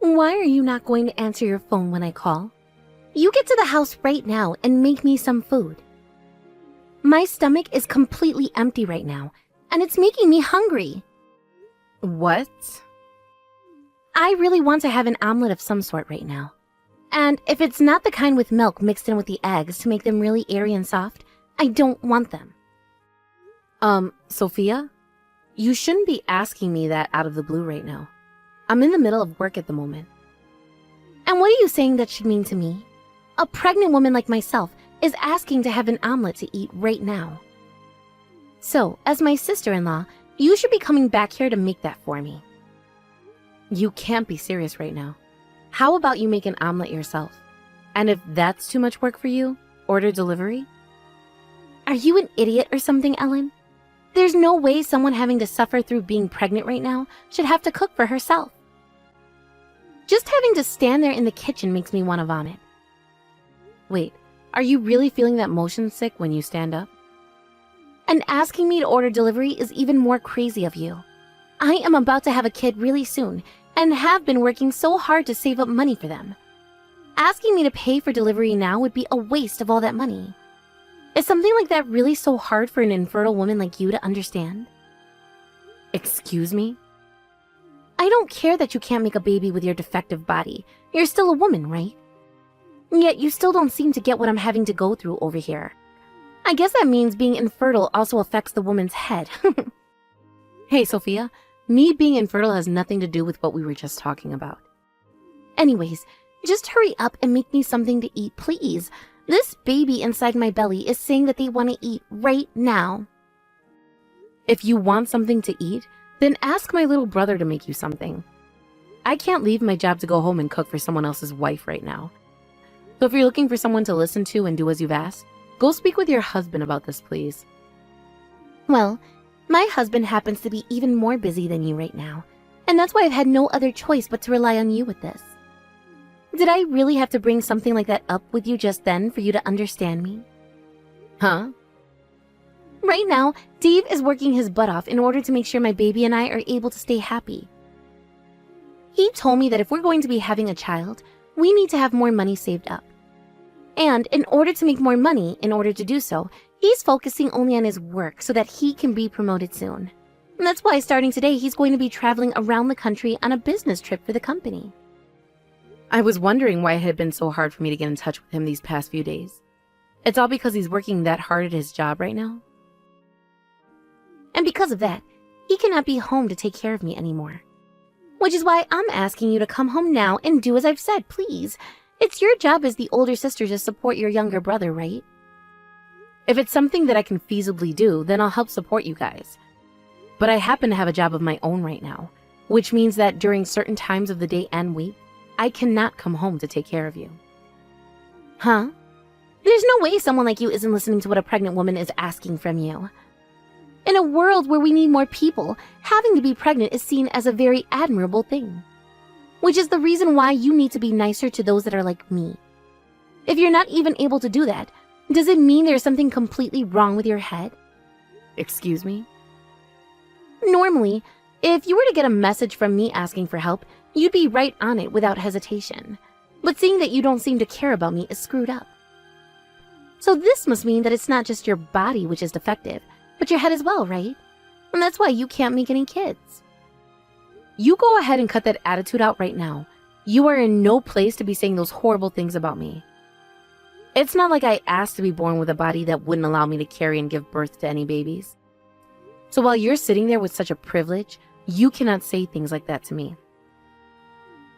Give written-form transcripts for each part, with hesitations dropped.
Why are you not going to answer your phone when I call? You get to the house right now and make me some food. My stomach is completely empty right now, and it's making me hungry. What? I really want to have an omelet of some sort right now. And if it's not the kind with milk mixed in with the eggs to make them really airy and soft, I don't want them. Sophia? You shouldn't be asking me that out of the blue right now. I'm in the middle of work at the moment. And what are you saying that should mean to me? A pregnant woman like myself is asking to have an omelet to eat right now. So, as my sister-in-law, you should be coming back here to make that for me. You can't be serious right now. How about you make an omelet yourself? And if that's too much work for you, order delivery? Are you an idiot or something, Ellen? There's no way someone having to suffer through being pregnant right now should have to cook for herself. Just having to stand there in the kitchen makes me want to vomit. Wait, are you really feeling that motion sick when you stand up? And asking me to order delivery is even more crazy of you. I am about to have a kid really soon and have been working so hard to save up money for them. Asking me to pay for delivery now would be a waste of all that money. Is something like that really so hard for an infertile woman like you to understand? Excuse me? I don't care that you can't make a baby with your defective body. You're still a woman, right? Yet you still don't seem to get what I'm having to go through over here. I guess that means being infertile also affects the woman's head. Hey, Sophia, me being infertile has nothing to do with what we were just talking about. Anyways, just hurry up and make me something to eat, please. This baby inside my belly is saying that they want to eat right now. If you want something to eat, then ask my little brother to make you something. I can't leave my job to go home and cook for someone else's wife right now. So if you're looking for someone to listen to and do as you've asked, go speak with your husband about this, please. Well, my husband happens to be even more busy than you right now, and that's why I've had no other choice but to rely on you with this. Did I really have to bring something like that up with you just then for you to understand me? Huh? Right now, Dave is working his butt off in order to make sure my baby and I are able to stay happy. He told me that if we're going to be having a child, we need to have more money saved up. And in order to make more money, in order to do so, he's focusing only on his work so that he can be promoted soon. And that's why starting today, he's going to be traveling around the country on a business trip for the company. I was wondering why it had been so hard for me to get in touch with him these past few days. It's all because he's working that hard at his job right now? And because of that, he cannot be home to take care of me anymore. Which is why I'm asking you to come home now and do as I've said, please. It's your job as the older sister to support your younger brother, right? If it's something that I can feasibly do, then I'll help support you guys. But I happen to have a job of my own right now, which means that during certain times of the day and week, I cannot come home to take care of you. Huh? There's no way someone like you isn't listening to what a pregnant woman is asking from you. In a world where we need more people, having to be pregnant is seen as a very admirable thing. Which is the reason why you need to be nicer to those that are like me. If you're not even able to do that, does it mean there's something completely wrong with your head? Excuse me? Normally, if you were to get a message from me asking for help, you'd be right on it without hesitation. But seeing that you don't seem to care about me is screwed up. So this must mean that it's not just your body which is defective, but your head as well, right? And that's why you can't make any kids. You go ahead and cut that attitude out right now. You are in no place to be saying those horrible things about me. It's not like I asked to be born with a body that wouldn't allow me to carry and give birth to any babies. So while you're sitting there with such a privilege, you cannot say things like that to me.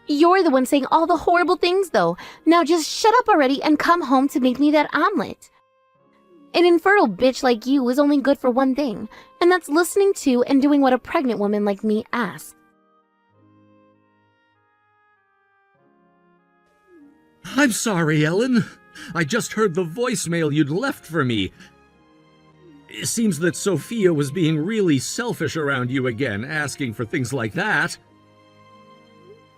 You're the one saying all the horrible things, though. Now just shut up already and come home to make me that omelet. An infertile bitch like you is only good for one thing, and that's listening to and doing what a pregnant woman like me asks. I'm sorry, Ellen. I just heard the voicemail you'd left for me. It seems that Sophia was being really selfish around you again, asking for things like that.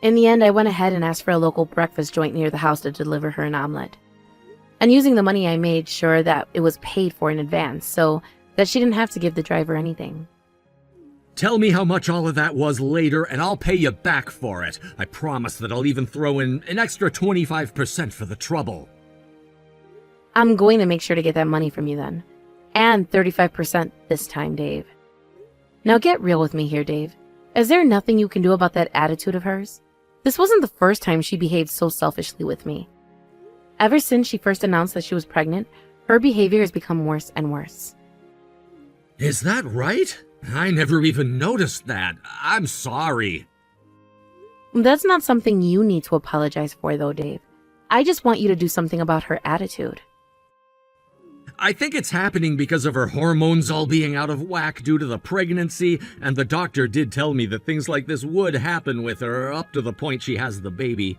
In the end, I went ahead and asked for a local breakfast joint near the house to deliver her an omelet. And using the money, I made sure that it was paid for in advance so that she didn't have to give the driver anything. Tell me how much all of that was later, and I'll pay you back for it. I promise that I'll even throw in an extra 25% for the trouble. I'm going to make sure to get that money from you then. And 35% this time, Dave. Now get real with me here, Dave. Is there nothing you can do about that attitude of hers? This wasn't the first time she behaved so selfishly with me. Ever since she first announced that she was pregnant, her behavior has become worse and worse. Is that right? I never even noticed that. I'm sorry. That's not something you need to apologize for, though, Dave. I just want you to do something about her attitude. I think it's happening because of her hormones all being out of whack due to the pregnancy, and the doctor did tell me that things like this would happen with her up to the point she has the baby.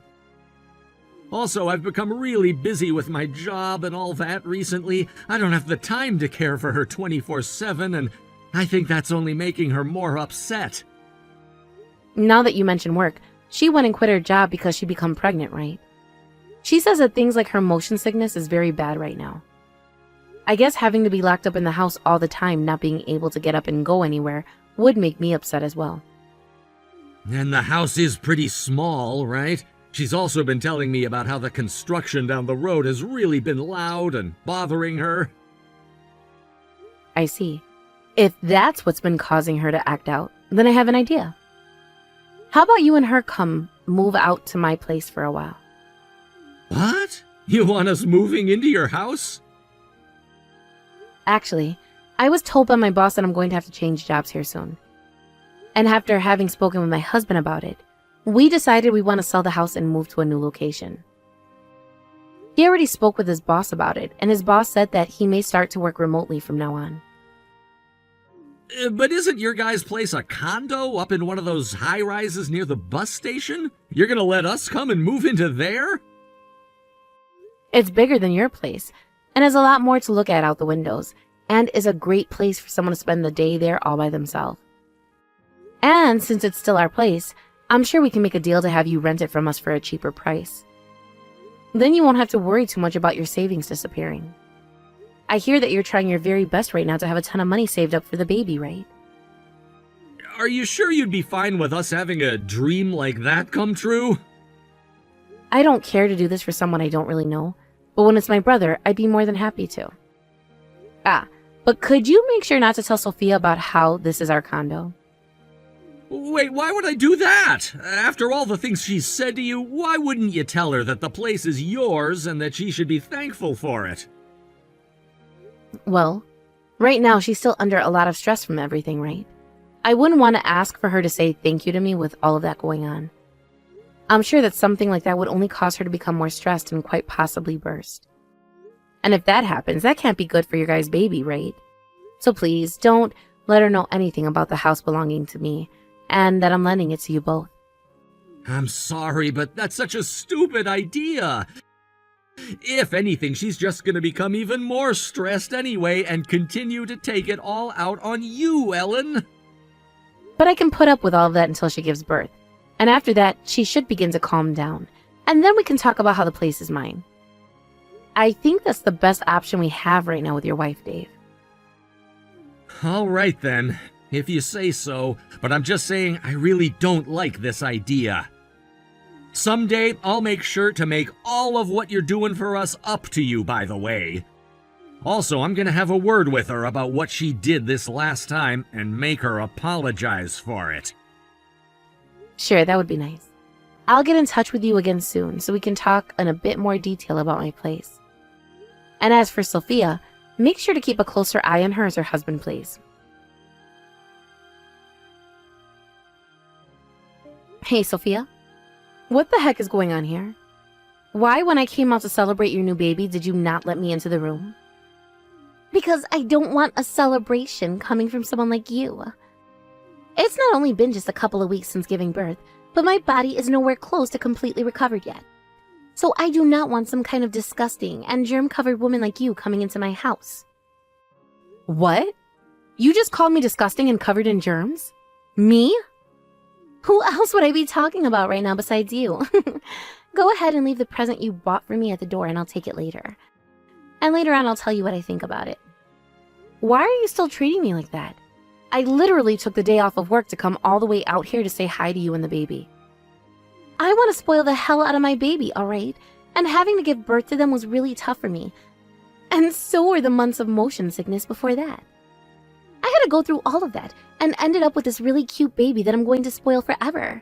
Also, I've become really busy with my job and all that recently. I don't have the time to care for her 24/7, and I think that's only making her more upset. Now that you mention work, she went and quit her job because she became pregnant, right? She says that things like her motion sickness is very bad right now. I guess having to be locked up in the house all the time, not being able to get up and go anywhere, would make me upset as well. And the house is pretty small, right? She's also been telling me about how the construction down the road has really been loud and bothering her. I see. If that's what's been causing her to act out, then I have an idea. How about you and her come move out to my place for a while? What? You want us moving into your house? Actually, I was told by my boss that I'm going to have to change jobs here soon. And after having spoken with my husband about it, we decided we want to sell the house and move to a new location. He already spoke with his boss about it, and his boss said that he may start to work remotely from now on. But isn't your guys' place a condo up in one of those high-rises near the bus station? You're gonna let us come and move into there? It's bigger than your place, and has a lot more to look at out the windows, and is a great place for someone to spend the day there all by themselves. And since it's still our place, I'm sure we can make a deal to have you rent it from us for a cheaper price. Then you won't have to worry too much about your savings disappearing. I hear that you're trying your very best right now to have a ton of money saved up for the baby, right? Are you sure you'd be fine with us having a dream like that come true? I don't care to do this for someone I don't really know, but when it's my brother, I'd be more than happy to. But could you make sure not to tell Sophia about how this is our condo? Wait, why would I do that? After all the things she's said to you, why wouldn't you tell her that the place is yours and that she should be thankful for it? Well, right now she's still under a lot of stress from everything, right? I wouldn't want to ask for her to say thank you to me with all of that going on. I'm sure that something like that would only cause her to become more stressed and quite possibly burst. And if that happens, that can't be good for your guys' baby, right? So please, don't let her know anything about the house belonging to me, and that I'm lending it to you both. I'm sorry, but that's such a stupid idea. If anything, she's just gonna become even more stressed anyway and continue to take it all out on you, Ellen. But I can put up with all of that until she gives birth. And after that, she should begin to calm down. And then we can talk about how the place is mine. I think that's the best option we have right now with your wife, Dave. All right then, if you say so, but I'm just saying I really don't like this idea. Someday, I'll make sure to make all of what you're doing for us up to you, by the way. Also, I'm gonna have a word with her about what she did this last time and make her apologize for it. Sure, that would be nice. I'll get in touch with you again soon so we can talk in a bit more detail about my place. And as for Sophia, make sure to keep a closer eye on her as her husband plays. Hey, Sophia. What the heck is going on here? Why, when I came out to celebrate your new baby, did you not let me into the room? Because I don't want a celebration coming from someone like you. It's not only been just a couple of weeks since giving birth, but my body is nowhere close to completely recovered yet. So I do not want some kind of disgusting and germ-covered woman like you coming into my house. What? You just called me disgusting and covered in germs? Me? Who else would I be talking about right now besides you? Go ahead and leave the present you bought for me at the door and I'll take it later. And later on I'll tell you what I think about it. Why are you still treating me like that? I literally took the day off of work to come all the way out here to say hi to you and the baby. I want to spoil the hell out of my baby, all right? And having to give birth to them was really tough for me. And so were the months of motion sickness before that. I had to go through all of that and ended up with this really cute baby that I'm going to spoil forever.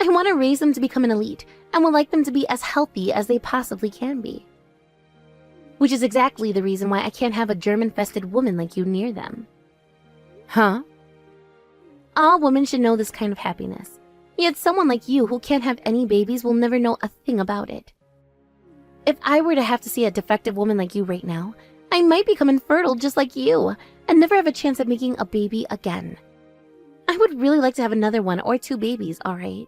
I want to raise them to become an elite and would like them to be as healthy as they possibly can be. Which is exactly the reason why I can't have a germ-infested woman like you near them. Huh? All women should know this kind of happiness. Yet someone like you who can't have any babies will never know a thing about it. If I were to have to see a defective woman like you right now, I might become infertile just like you and never have a chance at making a baby again. I would really like to have another 1 or 2 babies, all right?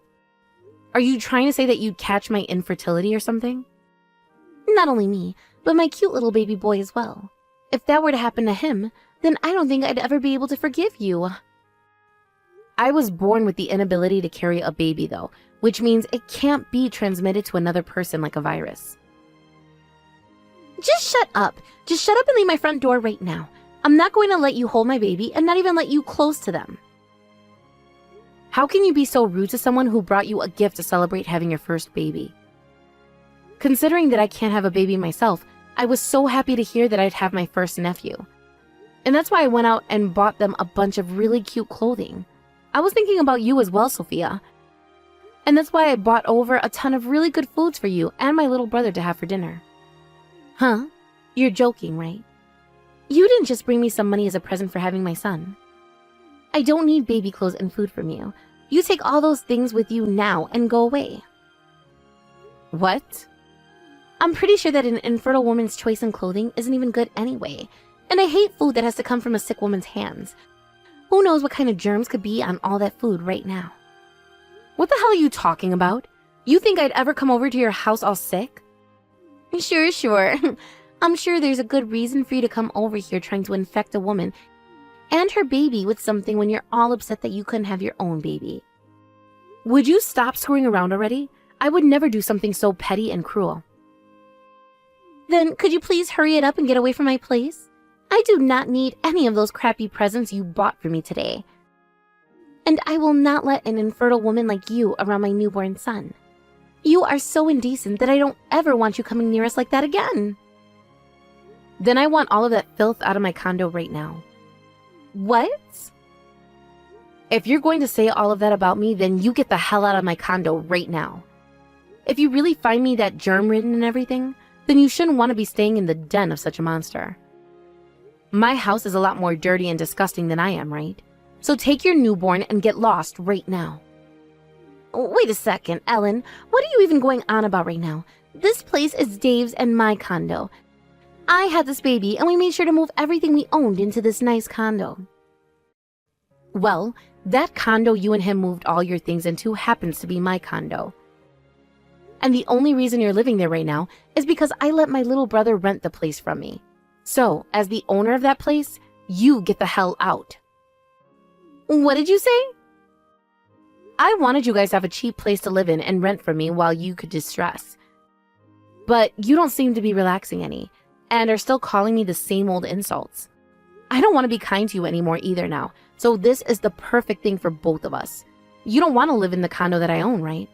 Are you trying to say that you'd catch my infertility or something? Not only me, but my cute little baby boy as well. If that were to happen to him, then I don't think I'd ever be able to forgive you. I was born with the inability to carry a baby though, which means it can't be transmitted to another person like a virus. Just shut up. Just shut up and leave my front door right now. I'm not going to let you hold my baby and not even let you close to them. How can you be so rude to someone who brought you a gift to celebrate having your first baby? Considering that I can't have a baby myself, I was so happy to hear that I'd have my first nephew. And that's why I went out and bought them a bunch of really cute clothing. I was thinking about you as well, Sophia. And that's why I bought over a ton of really good foods for you and my little brother to have for dinner. Huh? You're joking, right? You didn't just bring me some money as a present for having my son. I don't need baby clothes and food from you. You take all those things with you now and go away. What? I'm pretty sure that an infertile woman's choice in clothing isn't even good anyway. And I hate food that has to come from a sick woman's hands. Who knows what kind of germs could be on all that food right now? What the hell are you talking about? You think I'd ever come over to your house all sick? Sure. I'm sure there's a good reason for you to come over here trying to infect a woman and her baby with something when you're all upset that you couldn't have your own baby. Would you stop screwing around already? I would never do something so petty and cruel. Then could you please hurry it up and get away from my place? I do not need any of those crappy presents you bought for me today. And I will not let an infertile woman like you around my newborn son. You are so indecent that I don't ever want you coming near us like that again. Then I want all of that filth out of my condo right now. What? If you're going to say all of that about me, then you get the hell out of my condo right now. If you really find me that germ-ridden and everything, then you shouldn't want to be staying in the den of such a monster. My house is a lot more dirty and disgusting than I am, right? So take your newborn and get lost right now. Wait a second, Ellen. What are you even going on about right now? This place is Dave's and my condo. I had this baby and we made sure to move everything we owned into this nice condo. Well, that condo you and him moved all your things into happens to be my condo. And the only reason you're living there right now is because I let my little brother rent the place from me. So, as the owner of that place, you get the hell out. What did you say? I wanted you guys to have a cheap place to live in and rent from me while you could distress. But you don't seem to be relaxing any, and are still calling me the same old insults. I don't want to be kind to you anymore either now, so this is the perfect thing for both of us. You don't want to live in the condo that I own, right?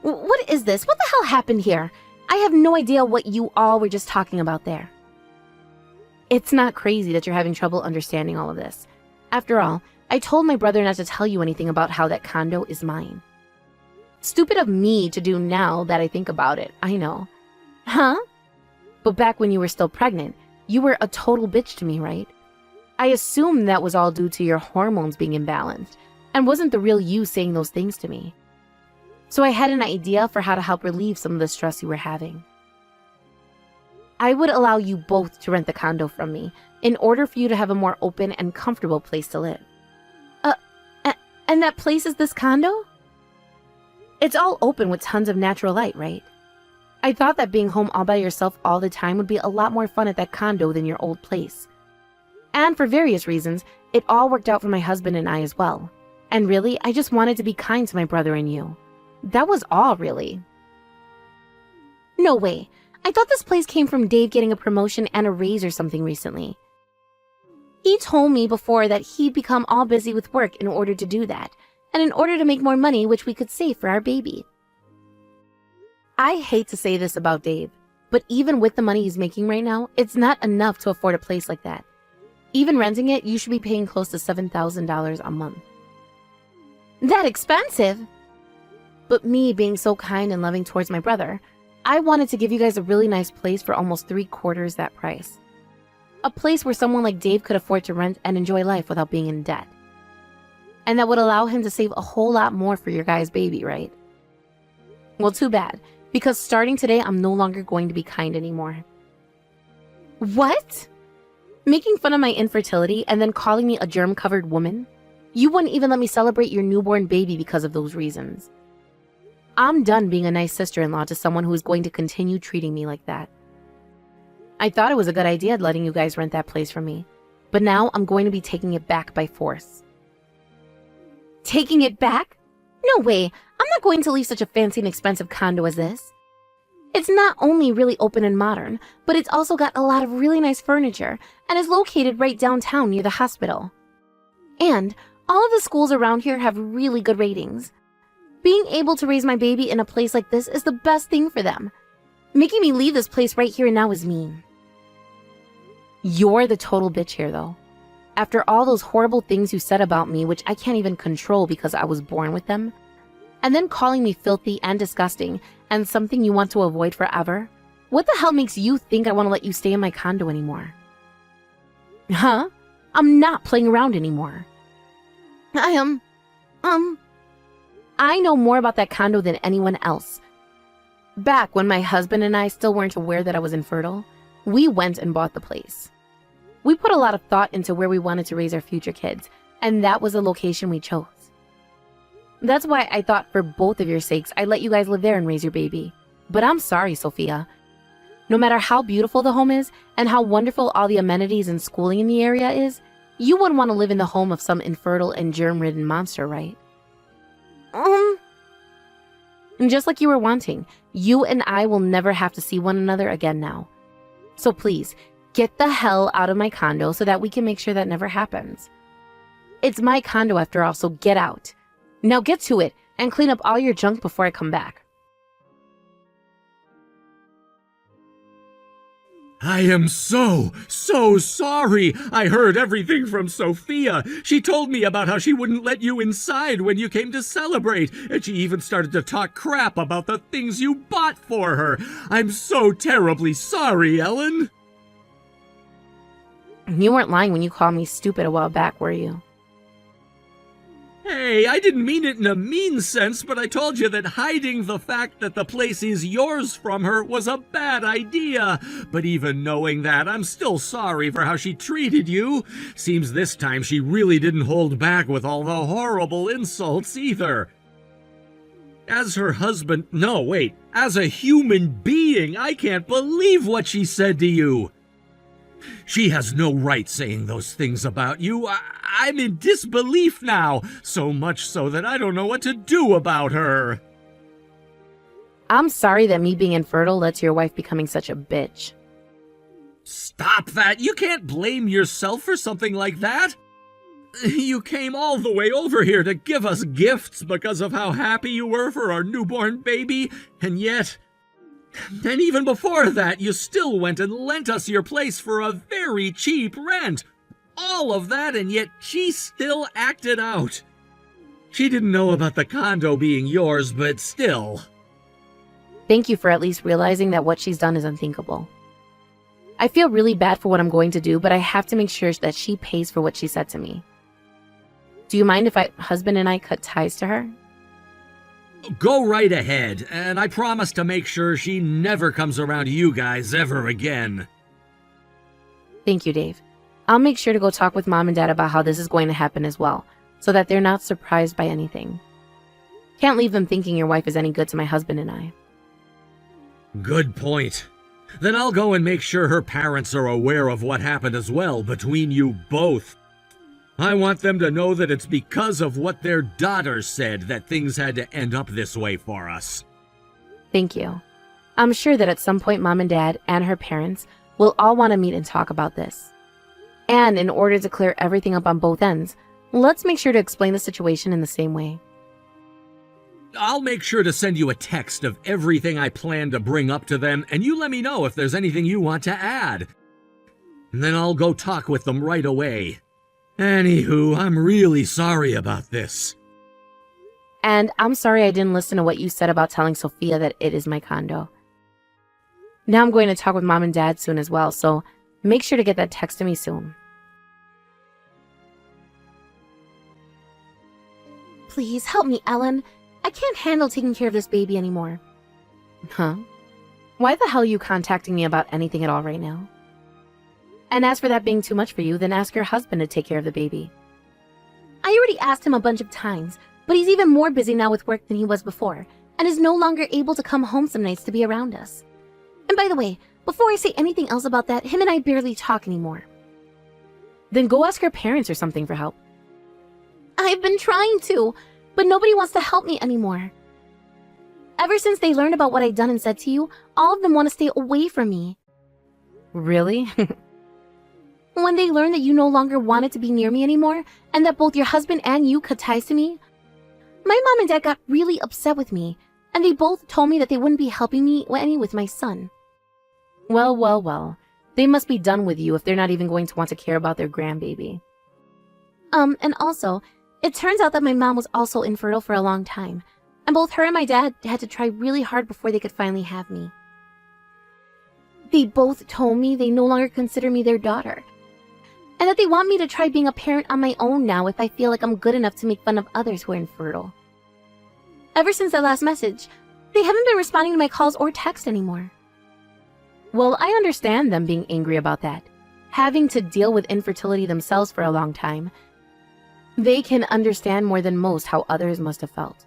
What is this? What the hell happened here? I have no idea what you all were just talking about there. It's not crazy that you're having trouble understanding all of this. After all, I told my brother not to tell you anything about how that condo is mine. Stupid of me to do now that I think about it, I know. Huh? But back when you were still pregnant, you were a total bitch to me, right? I assumed that was all due to your hormones being imbalanced, and wasn't the real you saying those things to me. So I had an idea for how to help relieve some of the stress you were having. I would allow you both to rent the condo from me in order for you to have a more open and comfortable place to live. And that place is this condo? It's all open with tons of natural light, right? I thought that being home all by yourself all the time would be a lot more fun at that condo than your old place. And for various reasons, it all worked out for my husband and I as well. And really, I just wanted to be kind to my brother and you. That was all, really. No way. I thought this place came from Dave getting a promotion and a raise or something recently. He told me before that he'd become all busy with work in order to do that, and in order to make more money which we could save for our baby. I hate to say this about Dave, but even with the money he's making right now, it's not enough to afford a place like that. Even renting it, you should be paying close to $7,000 a month. That expensive? But me being so kind and loving towards my brother, I wanted to give you guys a really nice place for almost 3/4 that price. A place where someone like Dave could afford to rent and enjoy life without being in debt. And that would allow him to save a whole lot more for your guys' baby, right? Well, too bad, because starting today, I'm no longer going to be kind anymore. What? Making fun of my infertility and then calling me a germ-covered woman? You wouldn't even let me celebrate your newborn baby because of those reasons. I'm done being a nice sister-in-law to someone who is going to continue treating me like that. I thought it was a good idea letting you guys rent that place from me, but now I'm going to be taking it back by force. Taking it back? No way, I'm not going to leave such a fancy and expensive condo as this. It's not only really open and modern, but it's also got a lot of really nice furniture and is located right downtown near the hospital. And all of the schools around here have really good ratings. Being able to raise my baby in a place like this is the best thing for them. Making me leave this place right here and now is mean. You're the total bitch here, though. After all those horrible things you said about me, which I can't even control because I was born with them, and then calling me filthy and disgusting and something you want to avoid forever, what the hell makes you think I want to let you stay in my condo anymore? Huh? I'm not playing around anymore. I know more about that condo than anyone else. Back when my husband and I still weren't aware that I was infertile, we went and bought the place. We put a lot of thought into where we wanted to raise our future kids, and that was the location we chose. That's why I thought for both of your sakes, I'd let you guys live there and raise your baby. But I'm sorry, Sophia. No matter how beautiful the home is and how wonderful all the amenities and schooling in the area is, you wouldn't want to live in the home of some infertile and germ-ridden monster, right? And just like you were wanting, you and I will never have to see one another again now. So please, get the hell out of my condo so that we can make sure that never happens. It's my condo after all, so get out. Now get to it and clean up all your junk before I come back. I am so sorry. I heard everything from Sophia. She told me about how she wouldn't let you inside when you came to celebrate, and she even started to talk crap about the things you bought for her. I'm so terribly sorry, Ellen. You weren't lying when you called me stupid a while back, were you? Hey, I didn't mean it in a mean sense, but I told you that hiding the fact that the place is yours from her was a bad idea. But even knowing that, I'm still sorry for how she treated you. Seems this time she really didn't hold back with all the horrible insults either. As her husband, no, wait, as a human being, I can't believe what she said to you. She has no right saying those things about you. I'm in disbelief now, so much so that I don't know what to do about her. I'm sorry that me being infertile led to your wife becoming such a bitch. Stop that! You can't blame yourself for something like that. You came all the way over here to give us gifts because of how happy you were for our newborn baby, and yet... Then even before that, you still went and lent us your place for a very cheap rent. All of that, and yet she still acted out. She didn't know about the condo being yours, but still. Thank you for at least realizing that what she's done is unthinkable. I feel really bad for what I'm going to do, but I have to make sure that she pays for what she said to me. Do you mind if my husband and I cut ties to her? Go right ahead, and I promise to make sure she never comes around you guys ever again. Thank you, Dave. I'll make sure to go talk with Mom and Dad about how this is going to happen as well, so that they're not surprised by anything. Can't leave them thinking your wife is any good to my husband and I. Good point. Then I'll go and make sure her parents are aware of what happened as well between you both. I want them to know that it's because of what their daughter said that things had to end up this way for us. Thank you. I'm sure that at some point Mom and Dad and her parents will all want to meet and talk about this. And in order to clear everything up on both ends, let's make sure to explain the situation in the same way. I'll make sure to send you a text of everything I plan to bring up to them, and you let me know if there's anything you want to add. And then I'll go talk with them right away. Anywho, I'm really sorry about this. And I'm sorry I didn't listen to what you said about telling Sophia that it is my condo. Now I'm going to talk with Mom and Dad soon as well, so make sure to get that text to me soon. Please help me, Ellen. I can't handle taking care of this baby anymore. Huh? Why the hell are you contacting me about anything at all right now? And as for that being too much for you, then ask your husband to take care of the baby. I already asked him a bunch of times, but he's even more busy now with work than he was before, and is no longer able to come home some nights to be around us. And by the way, before I say anything else about that, him and I barely talk anymore. Then go ask your parents or something for help. I've been trying to, but nobody wants to help me anymore. Ever since they learned about what I'd done and said to you, all of them want to stay away from me. Really? When they learned that you no longer wanted to be near me anymore, and that both your husband and you cut ties to me, my mom and dad got really upset with me, and they both told me that they wouldn't be helping me any with my son. Well, well, well. They must be done with you if they're not even going to want to care about their grandbaby. And also, it turns out that my mom was also infertile for a long time, and both her and my dad had to try really hard before they could finally have me. They both told me they no longer consider me their daughter, and that they want me to try being a parent on my own now if I feel like I'm good enough to make fun of others who are infertile. Ever since that last message, they haven't been responding to my calls or text anymore. Well, I understand them being angry about that. Having to deal with infertility themselves for a long time, they can understand more than most how others must have felt.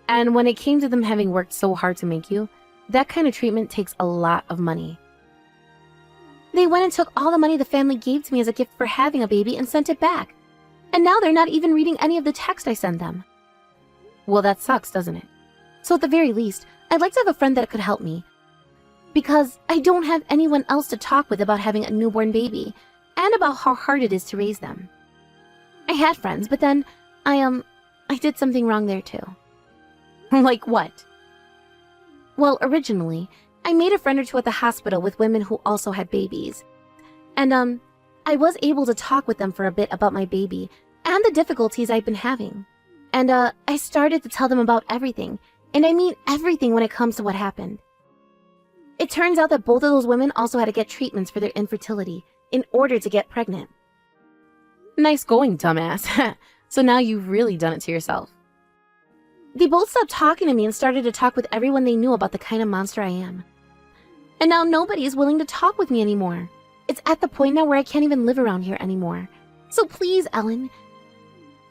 And when it came to them having worked so hard to make you, that kind of treatment takes a lot of money. They went and took all the money the family gave to me as a gift for having a baby and sent it back. And now they're not even reading any of the text I send them. Well, that sucks, doesn't it? So at the very least, I'd like to have a friend that could help me. Because I don't have anyone else to talk with about having a newborn baby, and about how hard it is to raise them. I had friends, but then I did something wrong there too. Like what? Well, originally, I made a friend or two at the hospital with women who also had babies. And I was able to talk with them for a bit about my baby and the difficulties I've been having. And I started to tell them about everything, and I mean everything when it comes to what happened. It turns out that both of those women also had to get treatments for their infertility in order to get pregnant. Nice going, dumbass. So now you've really done it to yourself. They both stopped talking to me and started to talk with everyone they knew about the kind of monster I am. And now nobody is willing to talk with me anymore. It's at the point now where I can't even live around here anymore. So please, Ellen,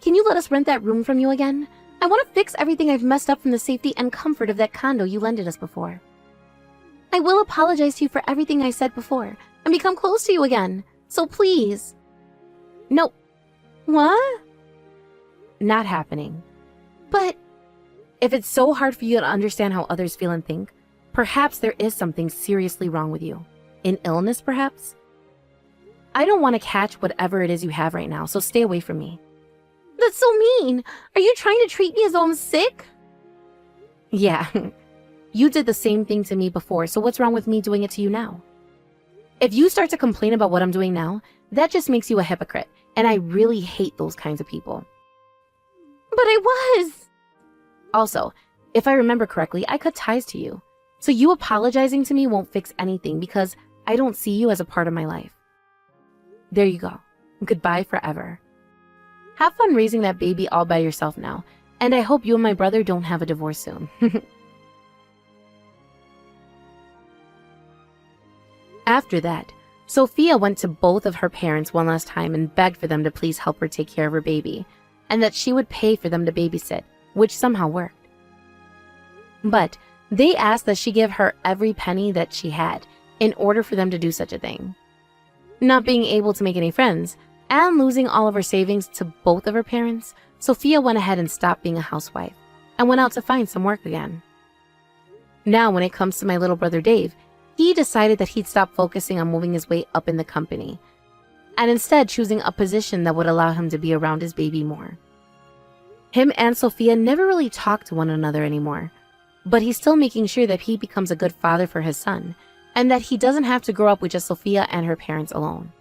can you let us rent that room from you again? I want to fix everything I've messed up from the safety and comfort of that condo you lended us before. I will apologize to you for everything I said before and become close to you again. So please. No. What? Not happening. But if it's so hard for you to understand how others feel and think, perhaps there is something seriously wrong with you. An illness, perhaps? I don't want to catch whatever it is you have right now, so stay away from me. That's so mean. Are you trying to treat me as though I'm sick? Yeah. You did the same thing to me before, so what's wrong with me doing it to you now? If you start to complain about what I'm doing now, that just makes you a hypocrite, and I really hate those kinds of people. But I was. Also, if I remember correctly, I cut ties to you. So you apologizing to me won't fix anything because I don't see you as a part of my life. There you go. Goodbye forever. Have fun raising that baby all by yourself now, and I hope you and my brother don't have a divorce soon. After that, Sophia went to both of her parents one last time and begged for them to please help her take care of her baby, and that she would pay for them to babysit, which somehow worked. But they asked that she give her every penny that she had in order for them to do such a thing. Not being able to make any friends, and losing all of her savings to both of her parents, Sophia went ahead and stopped being a housewife, and went out to find some work again. Now when it comes to my little brother Dave, he decided that he'd stop focusing on moving his way up in the company, and instead choosing a position that would allow him to be around his baby more. Him and Sophia never really talk to one another anymore, but he's still making sure that he becomes a good father for his son, and that he doesn't have to grow up with just Sophia and her parents alone.